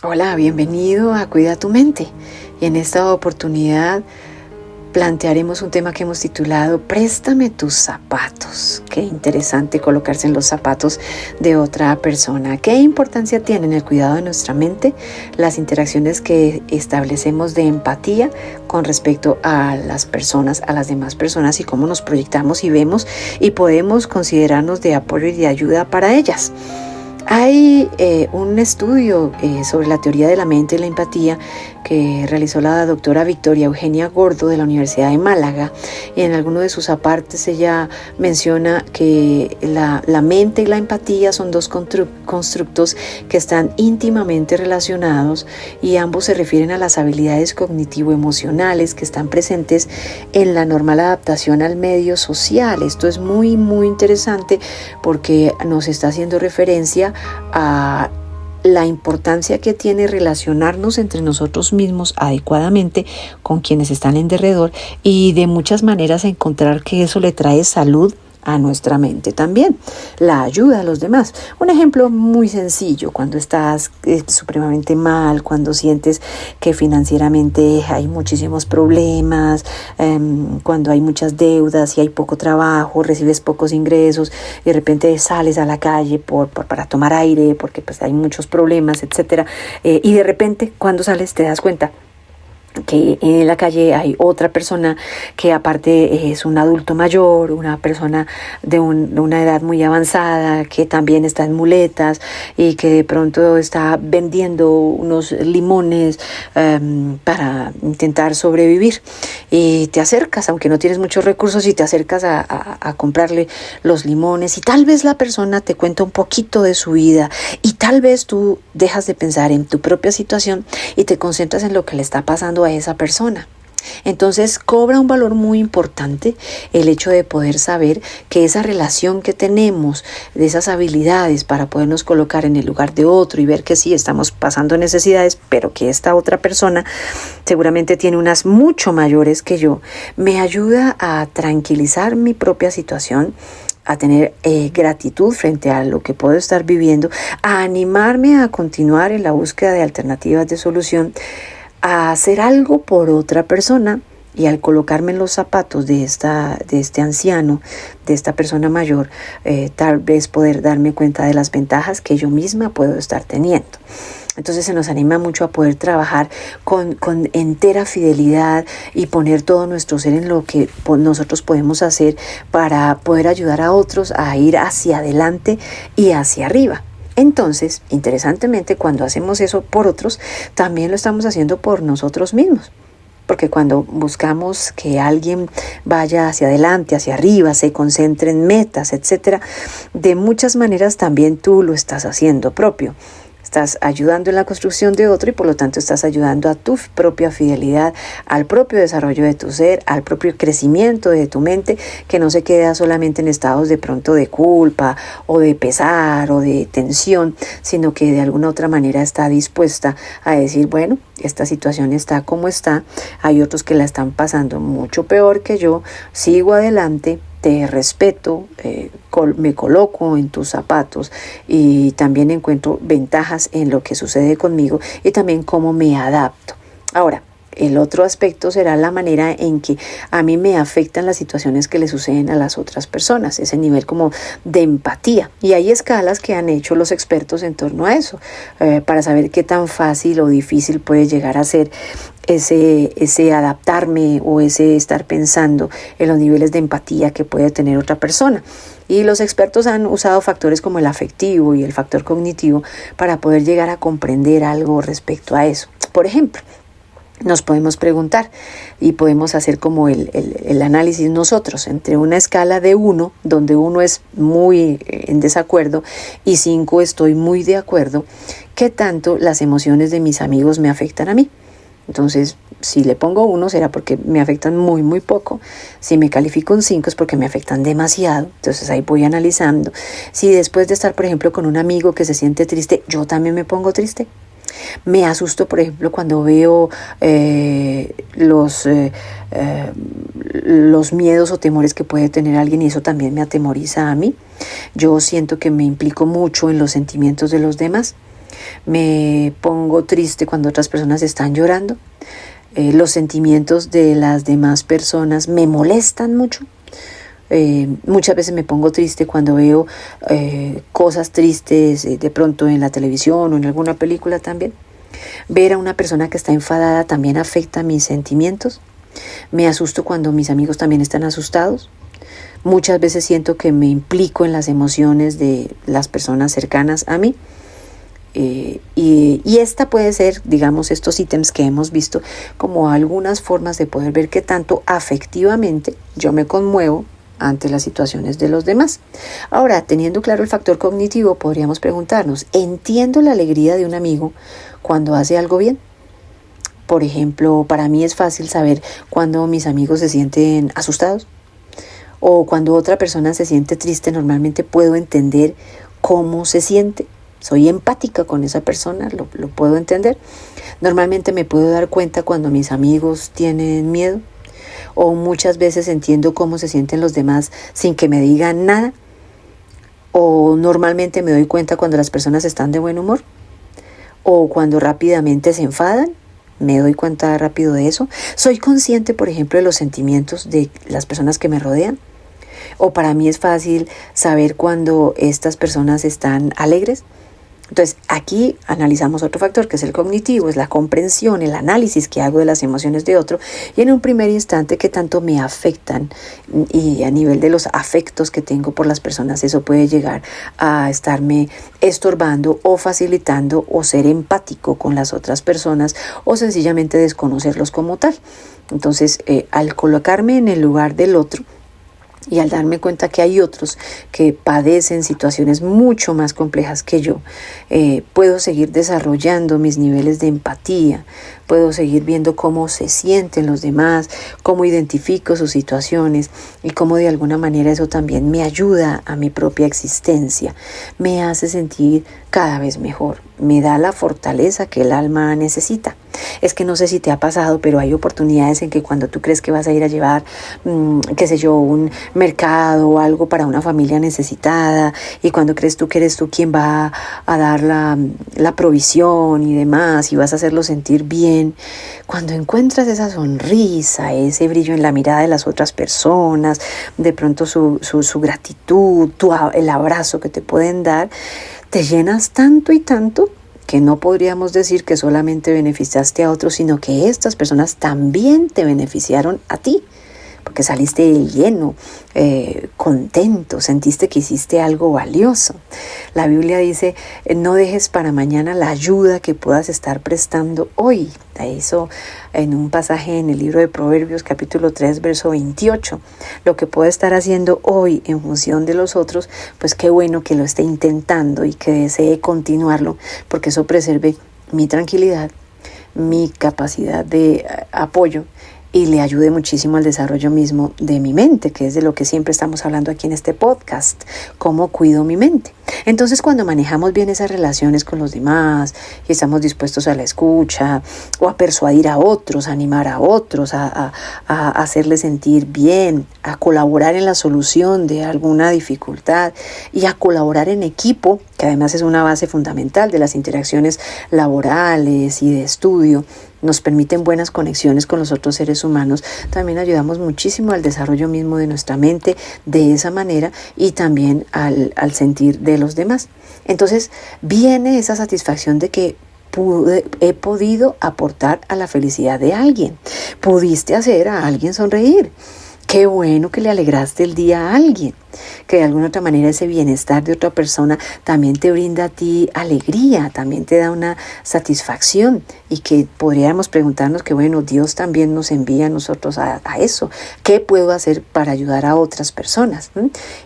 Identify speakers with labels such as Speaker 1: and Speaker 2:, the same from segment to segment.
Speaker 1: Hola, bienvenido a Cuida tu mente. Y en esta oportunidad plantearemos un tema que hemos titulado Préstame tus zapatos. Qué interesante colocarse en los zapatos de otra persona. ¿Qué importancia tiene en el cuidado de nuestra mente las interacciones que establecemos de empatía con respecto a las personas, a las demás personas, y cómo nos proyectamos y vemos y podemos considerarnos de apoyo y de ayuda para ellas? Hay un estudio sobre la teoría de la mente y la empatía que realizó la doctora Victoria Eugenia Gordo de la Universidad de Málaga, y en alguno de sus apartes ella menciona que la mente y la empatía son dos constructos que están íntimamente relacionados, y ambos se refieren a las habilidades cognitivo-emocionales que están presentes en la normal adaptación al medio social. Esto es muy interesante porque nos está haciendo referencia a la importancia que tiene relacionarnos entre nosotros mismos adecuadamente con quienes están en derredor, y de muchas maneras encontrar que eso le trae salud a nuestra mente también, la ayuda a los demás. Un ejemplo muy sencillo: cuando estás supremamente mal, cuando sientes que financieramente hay muchísimos problemas, cuando hay muchas deudas y hay poco trabajo, recibes pocos ingresos, y de repente sales a la calle para tomar aire porque pues hay muchos problemas, etcétera, y de repente cuando sales te das cuenta que en la calle hay otra persona que aparte es un adulto mayor, una persona de una edad muy avanzada, que también está en muletas y que de pronto está vendiendo unos limones para intentar sobrevivir. Y te acercas, aunque no tienes muchos recursos, y te acercas a comprarle los limones, y tal vez la persona te cuenta un poquito de su vida, y tal vez tú dejas de pensar en tu propia situación y te concentras en lo que le está pasando a esa persona. Entonces cobra un valor muy importante el hecho de poder saber que esa relación que tenemos, de esas habilidades para podernos colocar en el lugar de otro y ver que sí estamos pasando necesidades, pero que esta otra persona seguramente tiene unas mucho mayores que yo, me ayuda a tranquilizar mi propia situación, a tener gratitud frente a lo que puedo estar viviendo, a animarme a continuar en la búsqueda de alternativas de solución, a hacer algo por otra persona. Y al colocarme en los zapatos de este anciano, de esta persona mayor, tal vez poder darme cuenta de las ventajas que yo misma puedo estar teniendo. Entonces se nos anima mucho a poder trabajar con entera fidelidad y poner todo nuestro ser en lo que nosotros podemos hacer para poder ayudar a otros a ir hacia adelante y hacia arriba. Entonces, interesantemente, cuando hacemos eso por otros, también lo estamos haciendo por nosotros mismos. Porque cuando buscamos que alguien vaya hacia adelante, hacia arriba, se concentre en metas, etcétera, de muchas maneras también tú lo estás haciendo propio. Estás ayudando en la construcción de otro, y por lo tanto estás ayudando a tu propia fidelidad, al propio desarrollo de tu ser, al propio crecimiento de tu mente, que no se queda solamente en estados de pronto de culpa o de pesar o de tensión, sino que de alguna otra manera está dispuesta a decir, bueno, esta situación está como está, hay otros que la están pasando mucho peor que yo, sigo adelante, te respeto, me coloco en tus zapatos y también encuentro ventajas en lo que sucede conmigo y también cómo me adapto. Ahora, el otro aspecto será la manera en que a mí me afectan las situaciones que le suceden a las otras personas, ese nivel como de empatía. Y hay escalas que han hecho los expertos en torno a eso, para saber qué tan fácil o difícil puede llegar a ser ese adaptarme o ese estar pensando en los niveles de empatía que puede tener otra persona. Y los expertos han usado factores como el afectivo y el factor cognitivo para poder llegar a comprender algo respecto a eso. Por ejemplo, nos podemos preguntar y podemos hacer como el análisis nosotros entre una escala de 1, donde 1 es muy en desacuerdo y 5 estoy muy de acuerdo, ¿qué tanto las emociones de mis amigos me afectan a mí? Entonces, si le pongo 1 será porque me afectan muy poco. Si me califico un 5 es porque me afectan demasiado. Entonces ahí voy analizando. Si después de estar, por ejemplo, con un amigo que se siente triste, yo también me pongo triste. Me asusto, por ejemplo, cuando veo los miedos o temores que puede tener alguien, y eso también me atemoriza a mí. Yo siento que me implico mucho en los sentimientos de los demás. Me pongo triste cuando otras personas están llorando. Los sentimientos de las demás personas me molestan mucho. Muchas veces me pongo triste cuando veo cosas tristes de pronto en la televisión o en alguna película también. Ver a una persona que está enfadada también afecta mis sentimientos. Me asusto cuando mis amigos también están asustados. Muchas veces siento que me implico en las emociones de las personas cercanas a mí. Y esta puede ser, digamos, estos ítems que hemos visto como algunas formas de poder ver qué tanto afectivamente yo me conmuevo ante las situaciones de los demás. Ahora, teniendo claro el factor cognitivo, podríamos preguntarnos, ¿entiendo la alegría de un amigo cuando hace algo bien? Por ejemplo, para mí es fácil saber cuando mis amigos se sienten asustados o cuando otra persona se siente triste. Normalmente puedo entender cómo se siente. Soy empática con esa persona, lo puedo entender. Normalmente me puedo dar cuenta cuando mis amigos tienen miedo, o muchas veces entiendo cómo se sienten los demás sin que me digan nada, o normalmente me doy cuenta cuando las personas están de buen humor, o cuando rápidamente se enfadan. Me doy cuenta rápido de eso. Soy consciente, por ejemplo, de los sentimientos de las personas que me rodean. O para mí es fácil saber cuando estas personas están alegres. Entonces, aquí analizamos otro factor que es el cognitivo, es la comprensión, el análisis que hago de las emociones de otro y en un primer instante qué tanto me afectan, y a nivel de los afectos que tengo por las personas, eso puede llegar a estarme estorbando o facilitando o ser empático con las otras personas o sencillamente desconocerlos como tal. Entonces, al colocarme en el lugar del otro, y al darme cuenta que hay otros que padecen situaciones mucho más complejas que yo, puedo seguir desarrollando mis niveles de empatía, puedo seguir viendo cómo se sienten los demás, cómo identifico sus situaciones y cómo de alguna manera eso también me ayuda a mi propia existencia, me hace sentir cada vez mejor, me da la fortaleza que el alma necesita. Es que no sé si te ha pasado, pero hay oportunidades en que cuando tú crees que vas a ir a llevar, qué sé yo, un mercado o algo para una familia necesitada, y cuando crees tú que eres tú quien va a dar la provisión y demás, y vas a hacerlo sentir bien, cuando encuentras esa sonrisa, ese brillo en la mirada de las otras personas, de pronto su gratitud, el abrazo que te pueden dar, te llenas tanto y tanto que no podríamos decir que solamente beneficiaste a otros, sino que estas personas también te beneficiaron a ti, porque saliste lleno, contento, sentiste que hiciste algo valioso. La Biblia dice, no dejes para mañana la ayuda que puedas estar prestando hoy. Eso en un pasaje en el libro de Proverbios, capítulo 3, verso 28. Lo que puedo estar haciendo hoy en función de los otros, pues qué bueno que lo esté intentando y que desee continuarlo, porque eso preserve mi tranquilidad, mi capacidad de apoyo, y le ayude muchísimo al desarrollo mismo de mi mente, que es de lo que siempre estamos hablando aquí en este podcast, cómo cuido mi mente. Entonces, cuando manejamos bien esas relaciones con los demás y estamos dispuestos a la escucha o a persuadir a otros, a animar a otros, a hacerles sentir bien, a colaborar en la solución de alguna dificultad y a colaborar en equipo, que además es una base fundamental de las interacciones laborales y de estudio, nos permiten buenas conexiones con los otros seres humanos, también ayudamos muchísimo al desarrollo mismo de nuestra mente de esa manera y también al sentir de los demás. Entonces viene esa satisfacción de que he podido aportar a la felicidad de alguien, pudiste hacer a alguien sonreír. Qué bueno que le alegraste el día a alguien, que de alguna otra manera ese bienestar de otra persona también te brinda a ti alegría, también te da una satisfacción, y que podríamos preguntarnos que bueno, Dios también nos envía a nosotros a eso. ¿Qué puedo hacer para ayudar a otras personas?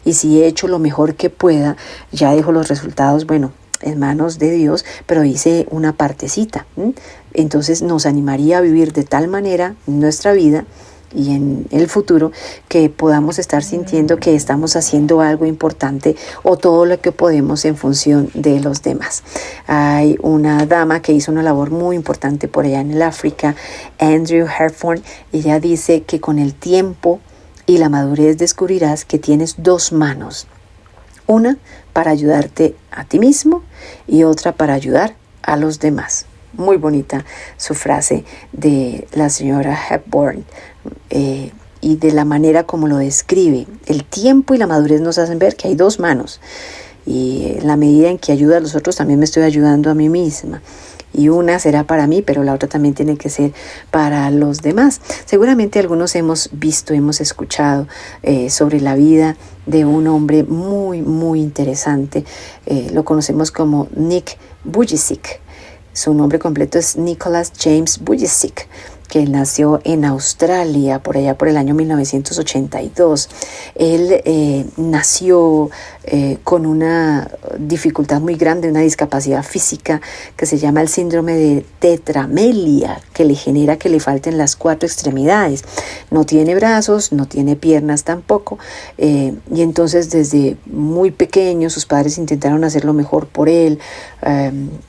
Speaker 1: Y si he hecho lo mejor que pueda, ya dejo los resultados, bueno, en manos de Dios, pero hice una partecita. Entonces nos animaría a vivir de tal manera nuestra vida y en el futuro que podamos estar sintiendo que estamos haciendo algo importante o todo lo que podemos en función de los demás. Hay una dama que hizo una labor muy importante por allá en el África, Andrew Hawthorne. Ella dice que con el tiempo y la madurez descubrirás que tienes dos manos, Una para ayudarte a ti mismo y otra para ayudar a los demás. Muy bonita su frase de la señora Hepburn y de la manera como lo describe. El tiempo y la madurez nos hacen ver que hay dos manos y en la medida en que ayudo a los otros también me estoy ayudando a mí misma. Y una será para mí, pero la otra también tiene que ser para los demás. Seguramente algunos hemos visto, hemos escuchado sobre la vida de un hombre muy, muy interesante. Lo conocemos como Nick Vujicic. Su nombre completo es Nicholas James Vujicic, que él nació en Australia por allá por el año 1982. Él nació con una dificultad muy grande, una discapacidad física que se llama el síndrome de tetramelia, que le genera que le falten las 4 extremidades. No tiene brazos, no tiene piernas tampoco, y entonces desde muy pequeño sus padres intentaron hacer lo mejor por él,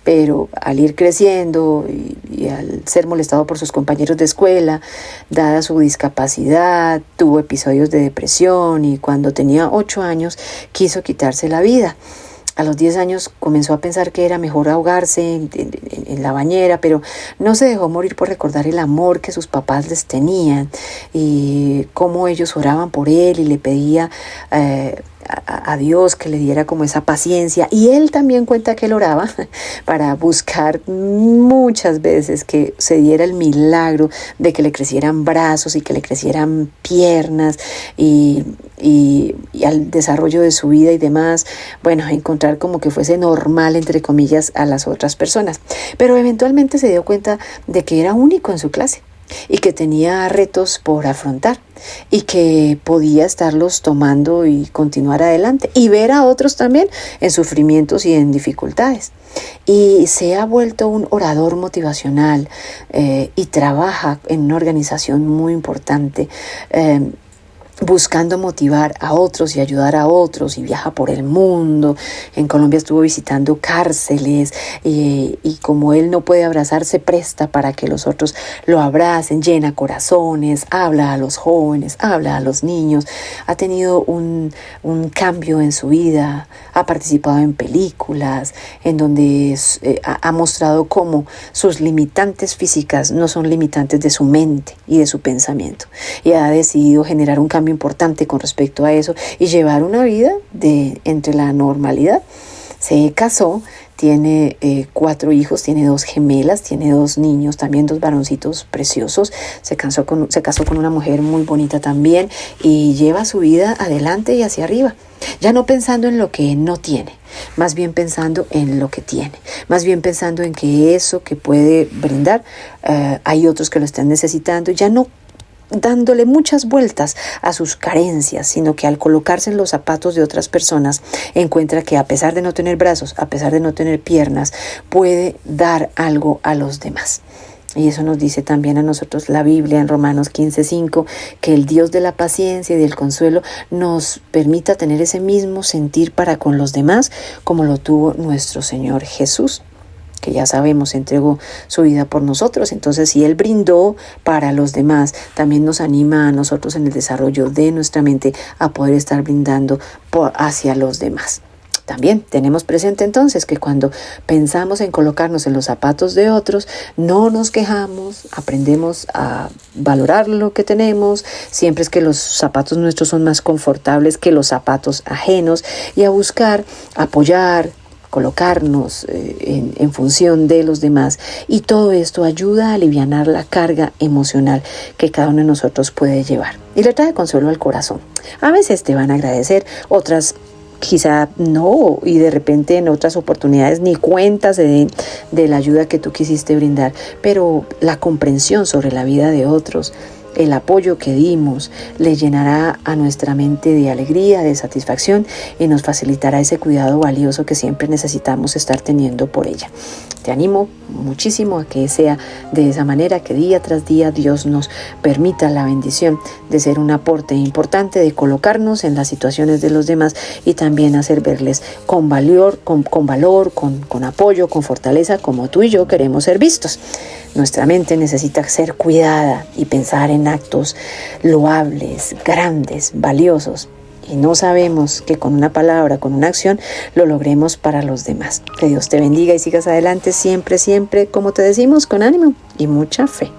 Speaker 1: pero al ir creciendo y al ser molestado por sus compañeros de escuela, dada su discapacidad, tuvo episodios de depresión y cuando tenía 8 años quiso quitarse la vida. A los 10 años comenzó a pensar que era mejor ahogarse en la bañera, pero no se dejó morir por recordar el amor que sus papás les tenían y cómo ellos oraban por él y le pedía a Dios que le diera como esa paciencia. Y él también cuenta que él oraba para buscar muchas veces que se diera el milagro de que le crecieran brazos y que le crecieran piernas y al desarrollo de su vida y demás, bueno, encontrar como que fuese normal, entre comillas, a las otras personas. Pero eventualmente se dio cuenta de que era único en su clase y que tenía retos por afrontar y que podía estarlos tomando y continuar adelante y ver a otros también en sufrimientos y en dificultades. Y se ha vuelto un orador motivacional y trabaja en una organización muy importante, buscando motivar a otros y ayudar a otros, y viaja por el mundo. En Colombia estuvo visitando cárceles y como él no puede abrazar, se presta para que los otros lo abracen, llena corazones, habla a los jóvenes, habla a los niños. Ha tenido un cambio en su vida, ha participado en películas en donde ha mostrado cómo sus limitantes físicas no son limitantes de su mente y de su pensamiento, y ha decidido generar un cambio importante con respecto a eso y llevar una vida entre la normalidad. Se casó, tiene 4 hijos, tiene 2 gemelas, tiene 2 niños, también 2 varoncitos preciosos. Se casó con una mujer muy bonita también y lleva su vida adelante y hacia arriba. Ya no pensando en lo que no tiene, más bien pensando en lo que tiene, más bien pensando en que eso que puede brindar, hay otros que lo están necesitando, ya no dándole muchas vueltas a sus carencias, sino que al colocarse en los zapatos de otras personas, encuentra que a pesar de no tener brazos, a pesar de no tener piernas, puede dar algo a los demás. Y eso nos dice también a nosotros la Biblia en Romanos 15:5, que el Dios de la paciencia y del consuelo nos permita tener ese mismo sentir para con los demás como lo tuvo nuestro Señor Jesús, que ya sabemos entregó su vida por nosotros. Entonces, si Él brindó para los demás, también nos anima a nosotros en el desarrollo de nuestra mente a poder estar brindando hacia los demás. También tenemos presente entonces que cuando pensamos en colocarnos en los zapatos de otros, no nos quejamos, aprendemos a valorar lo que tenemos, siempre es que los zapatos nuestros son más confortables que los zapatos ajenos, y a buscar apoyar, colocarnos en función de los demás, y todo esto ayuda a alivianar la carga emocional que cada uno de nosotros puede llevar y le trae consuelo al corazón. A veces te van a agradecer, otras quizá no, y de repente en otras oportunidades ni cuenta se den de la ayuda que tú quisiste brindar, pero la comprensión sobre la vida de otros, el apoyo que dimos, le llenará a nuestra mente de alegría, de satisfacción, y nos facilitará ese cuidado valioso que siempre necesitamos estar teniendo por ella. Te animo muchísimo a que sea de esa manera, que día tras día Dios nos permita la bendición de ser un aporte importante, de colocarnos en las situaciones de los demás y también hacer verles con valor, con apoyo, con fortaleza, como tú y yo queremos ser vistos. Nuestra mente necesita ser cuidada y pensar en actos loables, grandes, valiosos, y no sabemos que con una palabra, con una acción, lo logremos para los demás. Que Dios te bendiga y sigas adelante siempre, siempre, como te decimos, con ánimo y mucha fe.